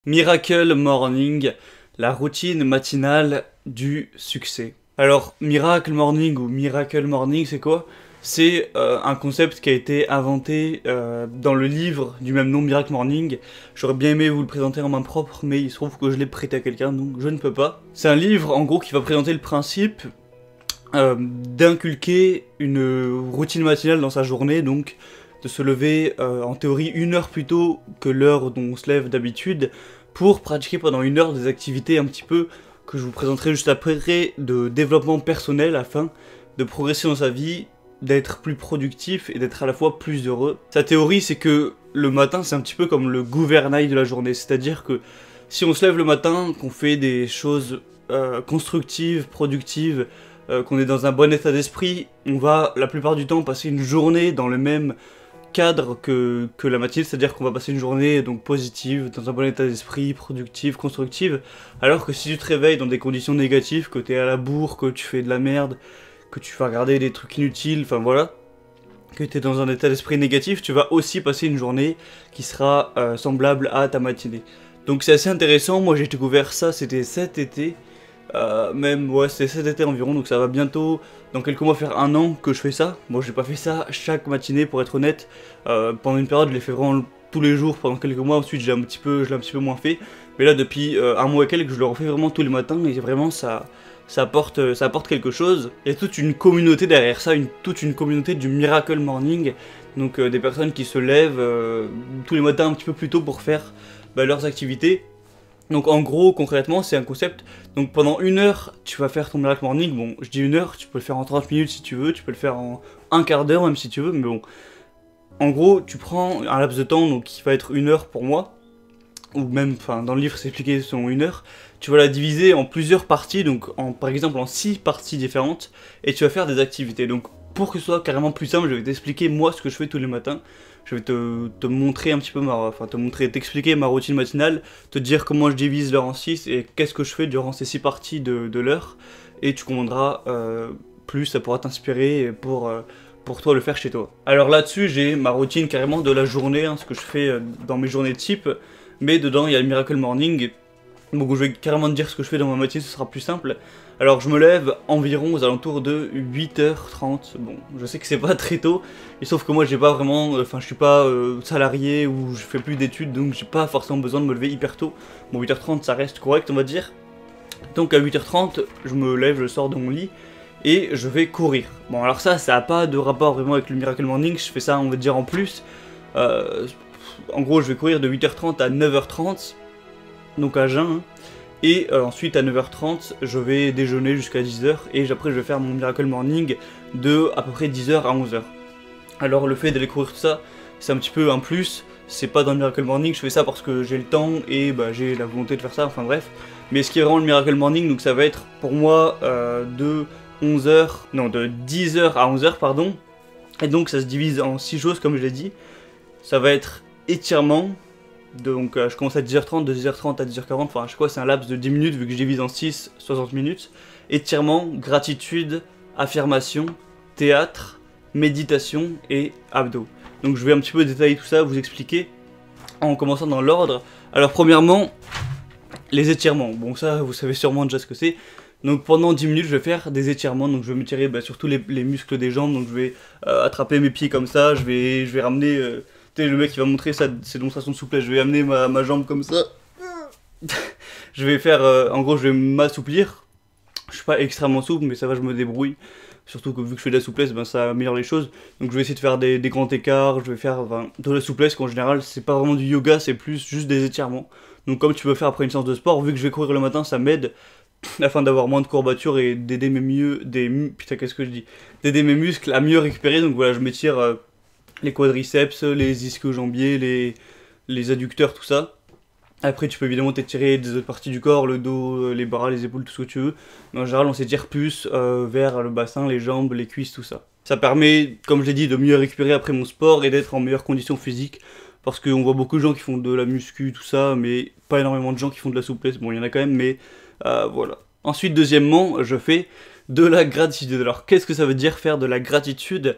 Miracle Morning, la routine matinale du succès. Alors, Miracle Morning ou Miracle Morning, c'est quoi? C'est un concept qui a été inventé dans le livre du même nom, Miracle Morning. J'aurais bien aimé vous le présenter en main propre, mais il se trouve que je l'ai prêté à quelqu'un, donc je ne peux pas. C'est un livre, en gros, qui va présenter le principe d'inculquer une routine matinale dans sa journée, donc de se lever en théorie 1 heure plus tôt que l'heure dont on se lève d'habitude, pour pratiquer pendant 1 heure des activités un petit peu que je vous présenterai juste après, de développement personnel afin de progresser dans sa vie, d'être plus productif et d'être à la fois plus heureux. Sa théorie, c'est que le matin, c'est un petit peu comme le gouvernail de la journée, c'est-à-dire que si on se lève le matin, qu'on fait des choses constructives, productives, qu'on est dans un bon état d'esprit, on va la plupart du temps passer une journée dans le même cadre que la matinée, c'est-à-dire qu'on va passer une journée donc positive, dans un bon état d'esprit, productive, constructive, alors que si tu te réveilles dans des conditions négatives, que t'es à la bourre, que tu fais de la merde, que tu vas regarder des trucs inutiles, enfin voilà, que t'es dans un état d'esprit négatif, tu vas aussi passer une journée qui sera semblable à ta matinée. Donc c'est assez intéressant, moi j'ai découvert ça, c'était cet été, c'était cet été environ, donc ça va bientôt, dans quelques mois, faire 1 an que je fais ça. Bon, j'ai pas fait ça chaque matinée pour être honnête, pendant une période je l'ai fait vraiment tous les jours pendant quelques mois, ensuite je l'ai un petit peu moins fait, mais là depuis 1 mois et quelques je le refais vraiment tous les matins et vraiment ça apporte quelque chose. Il y a toute une communauté derrière ça, toute une communauté du Miracle Morning, donc des personnes qui se lèvent tous les matins un petit peu plus tôt pour faire leurs activités. Donc en gros, concrètement, c'est un concept, donc pendant 1 heure, tu vas faire ton Miracle Morning, bon, je dis 1 heure, tu peux le faire en 30 minutes si tu veux, tu peux le faire en un quart d'heure même si tu veux, mais bon, en gros, tu prends un laps de temps, donc qui va être 1 heure pour moi, ou même, enfin, dans le livre c'est expliqué selon 1 heure, tu vas la diviser en plusieurs parties, donc par exemple en 6 parties différentes, et tu vas faire des activités. Donc pour que ce soit carrément plus simple, je vais t'expliquer moi ce que je fais tous les matins. Je vais te montrer un petit peu t'expliquer ma routine matinale, te dire comment je divise l'heure en 6 et qu'est-ce que je fais durant ces 6 parties de l'heure, et tu comprendras plus, ça pourra t'inspirer pour toi le faire chez toi. Alors là-dessus, j'ai ma routine carrément de la journée, ce que je fais dans mes journées type, mais dedans il y a le Miracle Morning. Donc je vais carrément te dire ce que je fais dans ma matinée, ce sera plus simple. Alors je me lève environ aux alentours de 8h30, bon je sais que c'est pas très tôt, et sauf que moi j'ai pas vraiment, je suis pas salarié ou je fais plus d'études, donc j'ai pas forcément besoin de me lever hyper tôt. Bon 8h30 ça reste correct on va dire. Donc à 8h30 je me lève, je sors de mon lit et je vais courir. Bon alors ça a pas de rapport vraiment avec le Miracle Morning, je fais ça on va dire en plus. En gros je vais courir de 8h30 à 9h30, donc à jeun, hein. Et ensuite à 9h30 je vais déjeuner jusqu'à 10h et après je vais faire mon Miracle Morning de à peu près 10h à 11h. Alors le fait d'aller courir tout ça, c'est un petit peu un plus, c'est pas dans le Miracle Morning, je fais ça parce que j'ai le temps et j'ai la volonté de faire ça, enfin bref. Mais ce qui est vraiment le Miracle Morning, donc ça va être pour moi de 10h à 11h pardon. Et donc ça se divise en 6 choses comme je l'ai dit. Ça va être étirement. Donc je commence à 10h30, de 10h30 à 10h40, enfin à chaque fois c'est un laps de 10 minutes vu que je divise en 6, 60 minutes. Étirement, gratitude, affirmation, théâtre, méditation et abdos. Donc je vais un petit peu détailler tout ça, vous expliquer en commençant dans l'ordre. Alors premièrement, les étirements, bon ça vous savez sûrement déjà ce que c'est. Donc pendant 10 minutes je vais faire des étirements, donc je vais m'étirer sur tous les muscles des jambes, donc je vais attraper mes pieds comme ça, je vais ramener... le mec qui va montrer ses démonstrations de souplesse, je vais amener ma jambe comme ça. Je vais faire, en gros je vais m'assouplir. Je suis pas extrêmement souple mais ça va, je me débrouille. Surtout que vu que je fais de la souplesse, ça améliore les choses. Donc je vais essayer de faire des grands écarts, je vais faire de la souplesse qu'en général c'est pas vraiment du yoga, c'est plus juste des étirements. Donc comme tu peux faire après une séance de sport, vu que je vais courir le matin, ça m'aide afin d'avoir moins de courbatures et d'aider d'aider mes muscles à mieux récupérer. Donc voilà, je m'étire les quadriceps, les ischio-jambiers, les adducteurs, tout ça. Après tu peux évidemment t'étirer des autres parties du corps, le dos, les bras, les épaules, tout ce que tu veux. Mais en général on s'étire plus vers le bassin, les jambes, les cuisses, tout ça. Ça permet, comme je l'ai dit, de mieux récupérer après mon sport et d'être en meilleure condition physique. Parce qu'on voit beaucoup de gens qui font de la muscu, tout ça, mais pas énormément de gens qui font de la souplesse. Bon, il y en a quand même, mais voilà. Ensuite, deuxièmement, je fais de la gratitude. Alors, qu'est-ce que ça veut dire faire de la gratitude?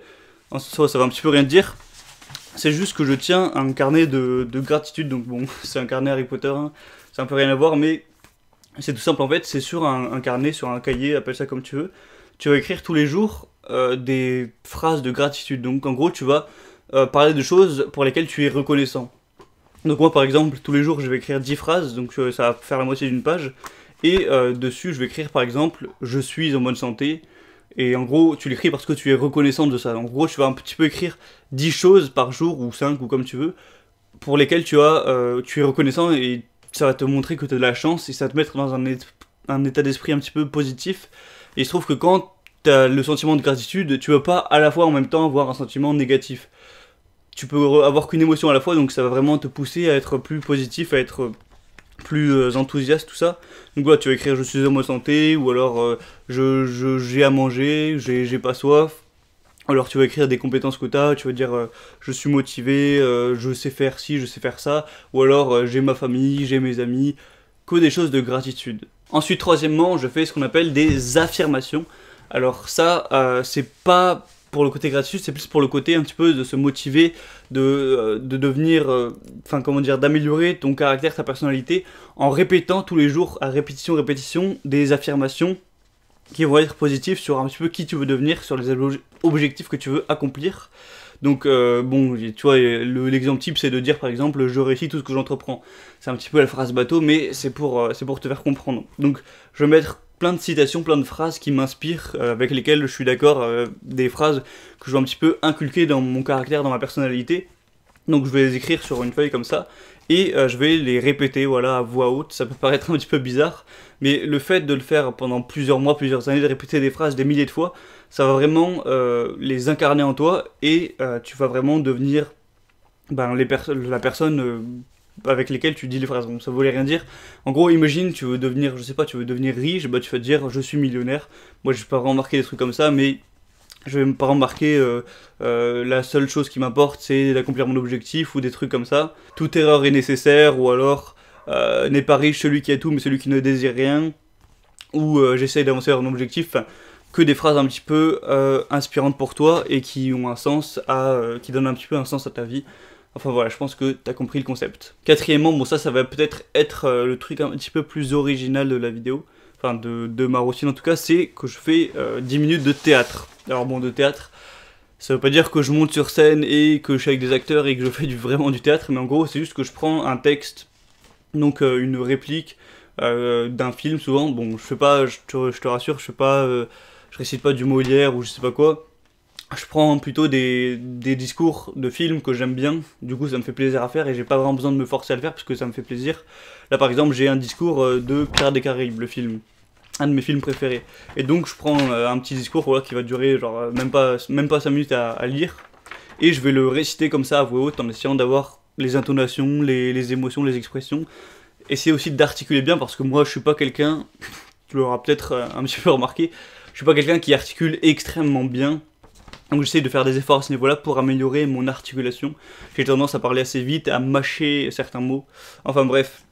En soi, ça va un petit peu rien dire. c'est juste que je tiens un carnet de gratitude, donc bon, c'est un carnet Harry Potter, hein, ça n'a un peu rien à voir, mais c'est tout simple en fait, c'est sur un carnet, sur un cahier, appelle ça comme tu veux. Tu vas écrire tous les jours des phrases de gratitude, donc en gros tu vas parler de choses pour lesquelles tu es reconnaissant. Donc moi par exemple, tous les jours je vais écrire 10 phrases, donc ça va faire la moitié d'une page, et dessus je vais écrire par exemple « Je suis en bonne santé », et en gros tu l'écris parce que tu es reconnaissant de ça. En gros tu vas un petit peu écrire 10 choses par jour, ou 5 ou comme tu veux, pour lesquelles tu es reconnaissant, et ça va te montrer que tu as de la chance, et ça va te mettre dans un état d'esprit un petit peu positif. Et il se trouve que quand tu as le sentiment de gratitude, tu vas pas à la fois en même temps avoir un sentiment négatif. Tu peux avoir qu'une émotion à la fois, donc ça va vraiment te pousser à être plus positif, à être plus enthousiaste, tout ça. Donc voilà, tu vas écrire « Je suis en bonne santé », ou alors j'ai à manger, j'ai pas soif. Alors tu vas écrire des compétences que tu as, tu vas dire je suis motivé, je sais faire ci, je sais faire ça, ou alors j'ai ma famille, j'ai mes amis, que des choses de gratitude. Ensuite, troisièmement, je fais ce qu'on appelle des affirmations. Alors ça, c'est pas pour le côté gratitude, c'est plus pour le côté un petit peu de se motiver, de devenir, enfin comment dire, d'améliorer ton caractère, ta personnalité, en répétant tous les jours, à répétition, des affirmations qui vont être positifs sur un petit peu qui tu veux devenir, sur les objectifs que tu veux accomplir. Donc bon, tu vois, l'exemple type c'est de dire par exemple « Je réussis tout ce que j'entreprends ». C'est un petit peu la phrase bateau, mais c'est pour te faire comprendre. Donc je vais mettre plein de citations, plein de phrases qui m'inspirent, avec lesquelles je suis d'accord, des phrases que je veux un petit peu inculquer dans mon caractère, dans ma personnalité. Donc je vais les écrire sur une feuille comme ça, et je vais les répéter, voilà, à voix haute. Ça peut paraître un petit peu bizarre, mais le fait de le faire pendant plusieurs mois, plusieurs années, de répéter des phrases des milliers de fois, ça va vraiment les incarner en toi, et tu vas vraiment devenir la personne avec lesquelles tu dis les phrases. Bon, ça voulait rien dire. En gros, imagine, tu veux devenir, je sais pas, tu veux devenir riche, bah tu vas te dire je suis millionnaire. Moi, je vais pas vraiment marquer des trucs comme ça, mais je vais pas remarquer la seule chose qui m'importe c'est d'accomplir mon objectif, ou des trucs comme ça. Toute erreur est nécessaire, ou alors n'est pas riche celui qui a tout mais celui qui ne désire rien, ou j'essaye d'avancer vers mon objectif. Enfin, que des phrases un petit peu inspirantes pour toi et qui ont un sens qui donnent un petit peu un sens à ta vie. Enfin voilà, je pense que t'as compris le concept. Quatrièmement, bon ça va peut-être être le truc un petit peu plus original de la vidéo, enfin de ma routine en tout cas, c'est que je fais 10 minutes de théâtre. Alors bon, de théâtre, ça veut pas dire que je monte sur scène et que je suis avec des acteurs et que je fais vraiment du théâtre, mais en gros c'est juste que je prends un texte, donc une réplique d'un film souvent. Bon, je fais pas, je te rassure, je récite pas du Molière ou je sais pas quoi. Je prends plutôt des discours de films que j'aime bien, du coup ça me fait plaisir à faire et j'ai pas vraiment besoin de me forcer à le faire parce que ça me fait plaisir. Là par exemple j'ai un discours de Pirates des Caraïbes, le film, un de mes films préférés. Et donc je prends un petit discours voilà, qui va durer genre même pas 5 minutes à lire, et je vais le réciter comme ça à voix haute en essayant d'avoir les intonations, les émotions, les expressions. Essayer aussi d'articuler bien parce que moi je suis pas quelqu'un, tu l'auras peut-être un petit peu remarqué, je suis pas quelqu'un qui articule extrêmement bien. Donc j'essaie de faire des efforts à ce niveau-là pour améliorer mon articulation. J'ai tendance à parler assez vite, à mâcher certains mots. Enfin bref.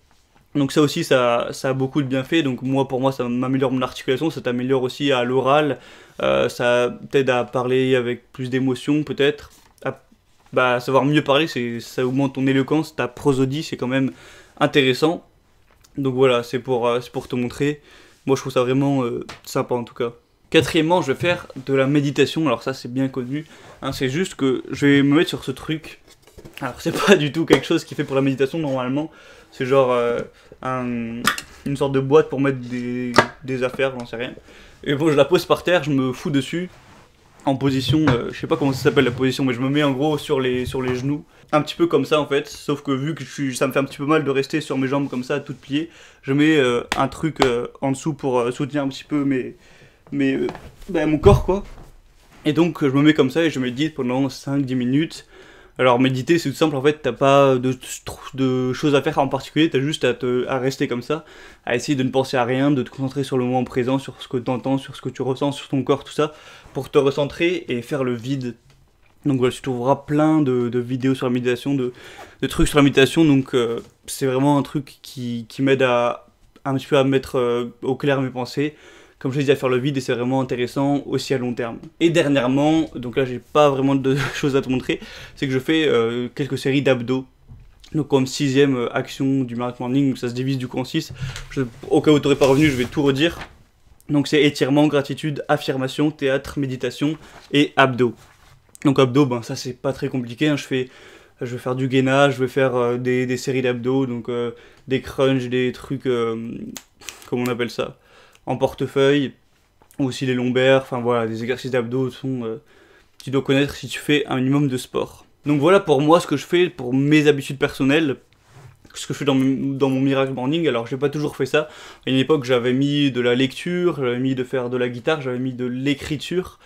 Donc ça aussi, ça a beaucoup de bienfaits. Donc pour moi, ça m'améliore mon articulation, ça t'améliore aussi à l'oral. Ça t'aide à parler avec plus d'émotion peut-être. À savoir mieux parler, ça augmente ton éloquence, ta prosodie, c'est quand même intéressant. Donc voilà, c'est pour te montrer. Moi je trouve ça vraiment sympa en tout cas. Quatrièmement, je vais faire de la méditation. Alors ça c'est bien connu, hein, c'est juste que je vais me mettre sur ce truc. Alors c'est pas du tout quelque chose qui fait pour la méditation normalement. C'est genre une sorte de boîte pour mettre des affaires, j'en sais rien. Et bon, je la pose par terre, je me fous dessus, en position, je sais pas comment ça s'appelle la position, mais je me mets en gros sur les genoux. Un petit peu comme ça en fait, sauf que vu que ça me fait un petit peu mal de rester sur mes jambes comme ça, toutes pliées, je mets un truc en dessous pour soutenir un petit peu mon corps quoi. Et donc je me mets comme ça et je médite pendant 5-10 minutes. Alors méditer c'est tout simple en fait, t'as pas de choses à faire en particulier, t'as juste à rester comme ça, à essayer de ne penser à rien, de te concentrer sur le moment présent, sur ce que t'entends, sur ce que tu ressens, sur ton corps, tout ça, pour te recentrer et faire le vide. Donc voilà, tu trouveras plein de vidéos sur la méditation, de trucs sur la méditation, donc c'est vraiment un truc qui m'aide un petit peu à mettre au clair mes pensées, comme je l'ai dit, à faire le vide et c'est vraiment intéressant aussi à long terme. Et dernièrement, donc là j'ai pas vraiment de choses à te montrer, c'est que je fais quelques séries d'abdos. Donc comme 6ème action du Miracle Morning, ça se divise du coup en 6. Au cas où t'aurais pas revenu, je vais tout redire. Donc c'est étirement, gratitude, affirmation, théâtre, méditation et abdos. Donc abdos, ben ça c'est pas très compliqué, hein. Je vais faire du gainage, je vais faire des séries d'abdos, donc des crunchs, des trucs, comment on appelle ça, en portefeuille, ou aussi les lombaires, enfin voilà, des exercices d'abdos tu dois connaître si tu fais un minimum de sport. Donc voilà pour moi ce que je fais pour mes habitudes personnelles, ce que je fais dans mon Miracle Morning. Alors j'ai pas toujours fait ça, à une époque j'avais mis de la lecture, j'avais mis de faire de la guitare, j'avais mis de l'écriture,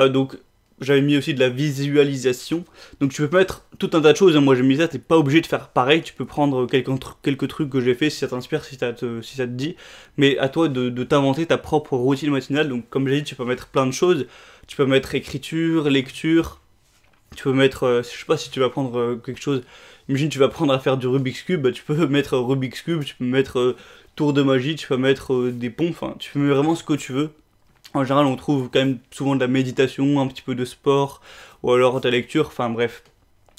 donc j'avais mis aussi de la visualisation. Donc tu peux mettre tout un tas de choses, hein. Moi j'ai mis ça, t'es pas obligé de faire pareil, tu peux prendre quelques trucs que j'ai fait si ça t'inspire, si ça te dit, mais à toi de t'inventer ta propre routine matinale. Donc comme j'ai dit, tu peux mettre plein de choses, tu peux mettre écriture, lecture, tu peux mettre, je sais pas, si tu vas prendre quelque chose, imagine tu vas apprendre à faire du Rubik's Cube, bah, tu peux mettre Rubik's Cube, tu peux mettre tour de magie, tu peux mettre des pompes, enfin tu peux mettre vraiment ce que tu veux. En général on trouve quand même souvent de la méditation, un petit peu de sport, ou alors de la lecture, enfin bref.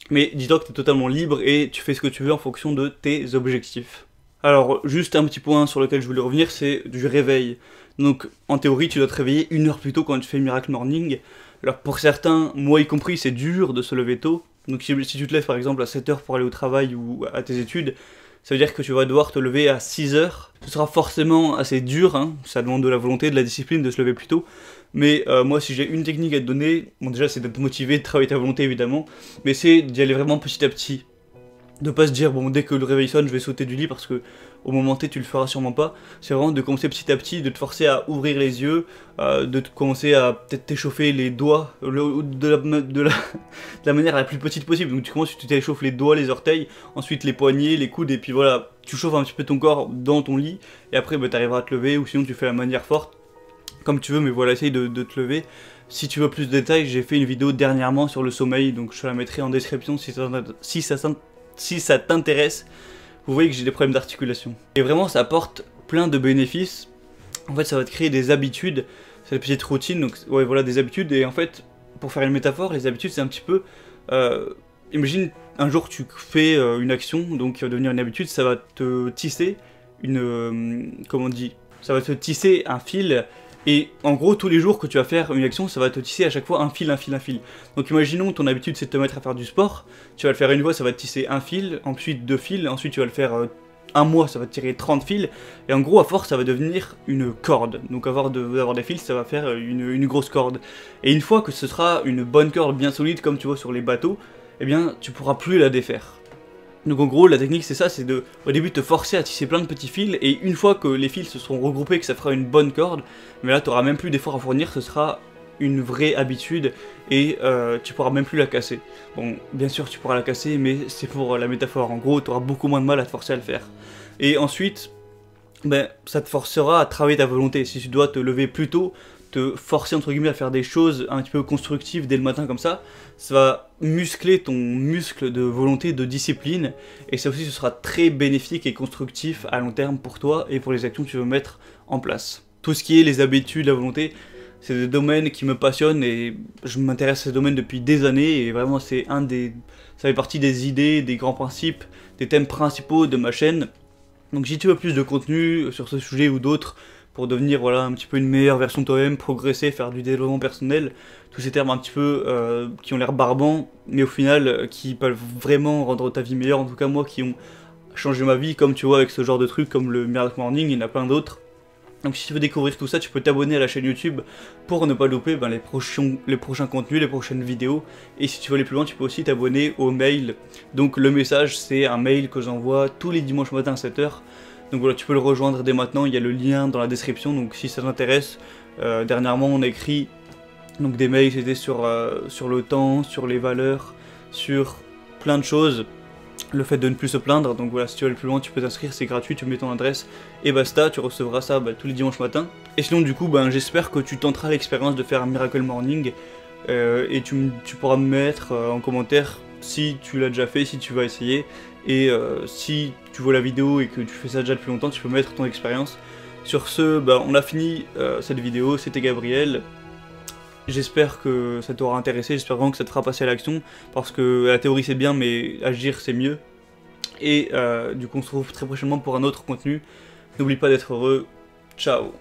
Mais dis-toi que tu es totalement libre et tu fais ce que tu veux en fonction de tes objectifs. Alors juste un petit point sur lequel je voulais revenir, c'est du réveil. Donc en théorie tu dois te réveiller 1 heure plus tôt quand tu fais Miracle Morning. Alors pour certains, moi y compris, c'est dur de se lever tôt. Donc si tu te lèves par exemple à 7 heures pour aller au travail ou à tes études, ça veut dire que tu vas devoir te lever à 6 heures. Ce sera forcément assez dur, hein. Ça demande de la volonté, de la discipline de se lever plus tôt. Mais moi si j'ai une technique à te donner, bon déjà c'est d'être motivé, de travailler ta volonté évidemment, mais c'est d'y aller vraiment petit à petit. De pas se dire bon dès que le réveil sonne je vais sauter du lit parce que au moment T tu le feras sûrement pas. C'est vraiment de commencer petit à petit, de te forcer à ouvrir les yeux, de commencer à peut-être t'échauffer les doigts de la manière la plus petite possible. Donc tu commences, tu t'échauffes les doigts, les orteils, ensuite les poignets, les coudes et puis voilà, tu chauffes un petit peu ton corps dans ton lit et après bah, tu arriveras à te lever ou sinon tu fais la manière forte comme tu veux, mais voilà, essaye de te lever. Si tu veux plus de détails, j'ai fait une vidéo dernièrement sur le sommeil, donc je te la mettrai en description si ça t'intéresse. Vous voyez que j'ai des problèmes d'articulation. Et vraiment, ça apporte plein de bénéfices. En fait, ça va te créer des habitudes, c'est des petites routines, donc ouais, voilà, des habitudes. Et en fait, pour faire une métaphore, les habitudes, c'est un petit peu... imagine, un jour, tu fais une action, donc qui va devenir une habitude, ça va te tisser comment on dit, ça va te tisser un fil. Et en gros, tous les jours que tu vas faire une action, ça va te tisser à chaque fois un fil. Donc imaginons, ton habitude c'est de te mettre à faire du sport, tu vas le faire une fois, ça va te tisser un fil, ensuite 2 fils, ensuite tu vas le faire un mois, ça va te tirer 30 fils, et en gros à force ça va devenir une corde. Donc avoir des fils, ça va faire une grosse corde. Et une fois que ce sera une bonne corde bien solide, comme tu vois sur les bateaux, eh bien tu pourras plus la défaire. Donc en gros la technique c'est ça, c'est de au début te forcer à tisser plein de petits fils et une fois que les fils se seront regroupés, que ça fera une bonne corde, mais là tu n'auras même plus d'efforts à fournir, ce sera une vraie habitude et tu pourras même plus la casser. Bon bien sûr tu pourras la casser mais c'est pour la métaphore, en gros tu auras beaucoup moins de mal à te forcer à le faire. Et ensuite ben, ça te forcera à travailler ta volonté, si tu dois te lever plus tôt, te forcer entre guillemets à faire des choses un petit peu constructives dès le matin comme ça va muscler ton muscle de volonté, de discipline, et ça aussi ce sera très bénéfique et constructif à long terme pour toi et pour les actions que tu veux mettre en place. Tout ce qui est les habitudes, la volonté, c'est des domaines qui me passionnent et je m'intéresse à ces domaines depuis des années et vraiment ça fait partie des idées, des grands principes, des thèmes principaux de ma chaîne. Donc si tu veux plus de contenu sur ce sujet ou d'autres, pour devenir voilà, un petit peu une meilleure version de toi-même, progresser, faire du développement personnel, tous ces termes un petit peu qui ont l'air barbants, mais au final qui peuvent vraiment rendre ta vie meilleure, en tout cas moi qui ont changé ma vie, comme tu vois avec ce genre de trucs comme le Miracle Morning, il y en a plein d'autres. Donc si tu veux découvrir tout ça, tu peux t'abonner à la chaîne YouTube pour ne pas louper les prochains contenus, les prochaines vidéos. Et si tu veux aller plus loin, tu peux aussi t'abonner au mail. Donc le message, c'est un mail que j'envoie tous les dimanches matin à 7 h. Donc voilà, tu peux le rejoindre dès maintenant, il y a le lien dans la description, donc si ça t'intéresse. Dernièrement on a écrit donc des mails, c'était sur le temps, sur les valeurs, sur plein de choses, le fait de ne plus se plaindre. Donc voilà, si tu veux aller plus loin, tu peux t'inscrire, c'est gratuit, tu mets ton adresse et basta, tu recevras ça tous les dimanches matins. Et sinon du coup, j'espère que tu tenteras l'expérience de faire un Miracle Morning, et tu pourras me mettre en commentaire si tu l'as déjà fait, si tu vas essayer, et si tu vois la vidéo et que tu fais ça déjà depuis longtemps, tu peux mettre ton expérience Sur ce, bah, on a fini cette vidéo, c'était Gabriel. J'espère que ça t'aura intéressé, j'espère vraiment que ça te fera passer à l'action, parce que la théorie c'est bien, mais agir c'est mieux. Et du coup on se retrouve très prochainement pour un autre contenu. N'oublie pas d'être heureux, ciao.